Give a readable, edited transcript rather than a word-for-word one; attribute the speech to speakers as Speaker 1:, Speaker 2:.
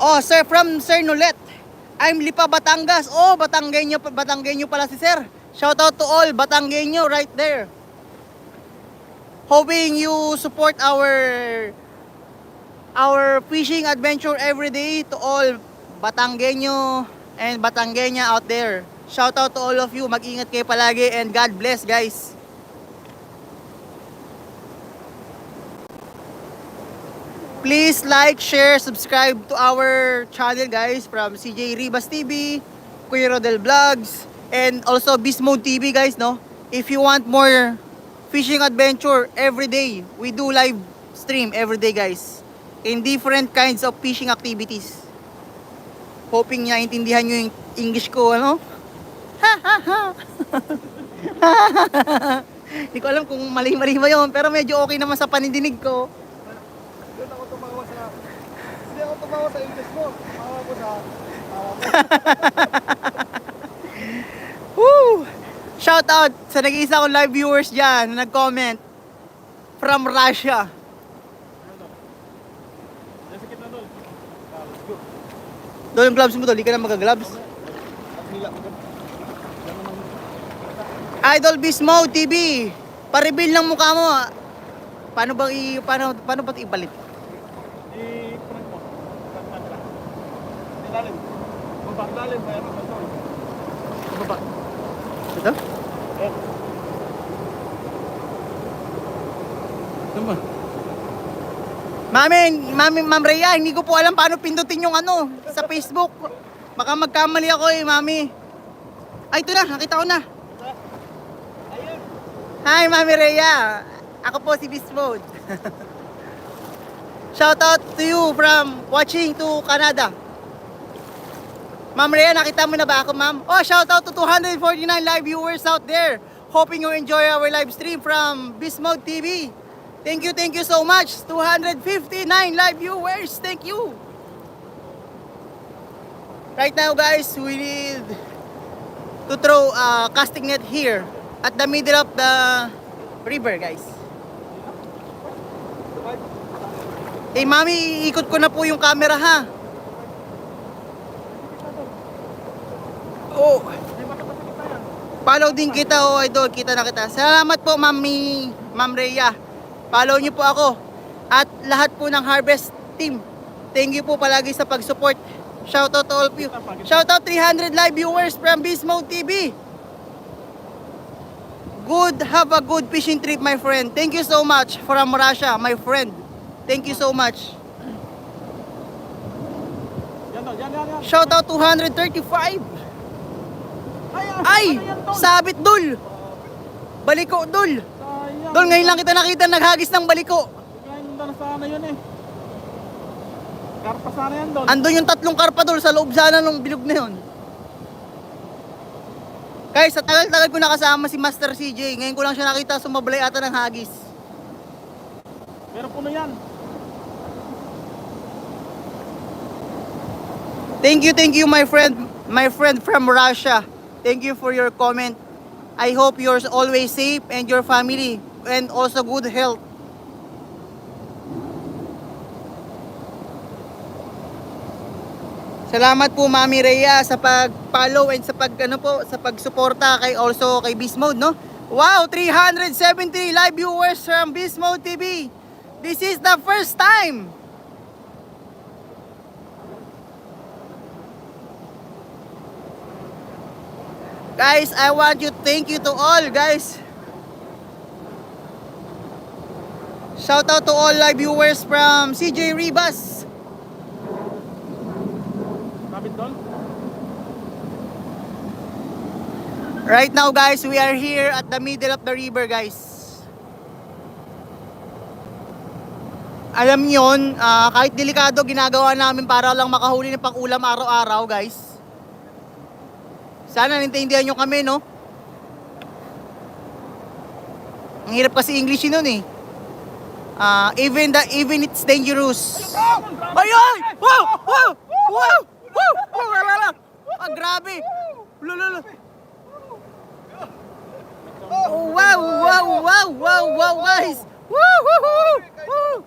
Speaker 1: Oh, sir, from Sir Nulet. I'm Lipa, Batangas. Oh, Batanggenyo pala si sir. Shout out to all Batanggenyo right there. Hoping you support our fishing adventure every day to all Batanggenyo and Batanggenya out there. Shout out to all of you. Mag-ingat kayo palagi and God bless, guys. Please like, share, subscribe to our channel, guys, from CJ Ribas TV, Kuya Rodel Vlogs, and also Beast Mode TV, guys, no? If you want more fishing adventure every day, we do live stream every day, guys, in different kinds of fishing activities. Hoping niya intindihan nyo yung English ko, ano? Hindi ko alam kung mali-mali ba yun, pero medyo okay naman sa panindinig ko.
Speaker 2: Doon ako tumawa sa... Hindi ako tumawa sa English mo. Tumawa ko sa...
Speaker 1: Woo! Shout out sa nag-iisa kong live viewers dyan na nag-comment from Russia. Doon yung gloves mo, doon. Di ka na mag-gloves. Idol Beast Mode TV. Pa-reveal ng mukha mo. Paano ba ipalit?
Speaker 2: I-print mo. Ilalim. Lalim. Mayroon na ito.
Speaker 1: Baba. Ito?
Speaker 2: Eh. Ito ba?
Speaker 1: Ma'am Rhea, hindi ko po alam paano pindutin yung ano sa Facebook. Baka magkamali ako Mami. Ay, ito na, nakita ko na.
Speaker 2: Ayun.
Speaker 1: Hi, Mami Rhea. Ako po si Beast Mode. Shout out to you from watching to Canada. Ma'am Rhea, nakita mo na ba ako, ma'am? Oh, shout out to 249 live viewers out there. Hoping you enjoy our live stream from Beast Mode TV. Thank you so much. 259 live viewers. Thank you. Right now, guys, we need to throw a casting net here at the middle of the river, guys. Eh, Mami, ikot ko na po yung camera, ha? Oh. Follow din kita, oh, idol. Kita na kita. Salamat po, Ma'am Rhea. Follow niyo po ako. At lahat po ng Harvest team. Thank you po palagi sa pag-support. Shout out to all of you. Shout out 300 live viewers from Beast Mode TV. Have a good fishing trip, my friend. Thank you so much from Russia, my friend. Thank you so much.
Speaker 2: Yan.
Speaker 1: Shout out 235. Ay! Sabit dul! Baliko dul! Dul, ngayon lang kita nakita naghagis ng baliko.
Speaker 2: Ngayon na sana yun eh. Karpa sana yan doon.
Speaker 1: Andun yung 3 karpa dul sa loob sana ng bilog na yun. Guys, sa tagal-tagal ko nakasama si Master CJ. Ngayon ko lang siya nakita sumablay ata ng hagis.
Speaker 2: Pero puno yan.
Speaker 1: Thank you my friend from Russia. Thank you for your comment. I hope you're always safe and your family and also good health. Salamat po Mami Rhea sa pag-follow and sa pag-suporta kay Beast Mode, no? Wow, 370 live viewers from Beast Mode TV. This is the first time. Guys, I want you thank you to all, guys. Shout out to all live viewers from CJ Ribas.
Speaker 2: Kapit doon.
Speaker 1: Right now, guys, we are here at the middle of the river, guys. Alam niyo, kahit delikado, ginagawa namin para lang makahuli ng pang-ulam araw-araw, guys. Sana naintindihan nyo kami, no? Ang hirap kasi English yun nun, eh. Even it's dangerous. Ay! Wow! Grabe! Lululu! Oh, wow, guys! Woo!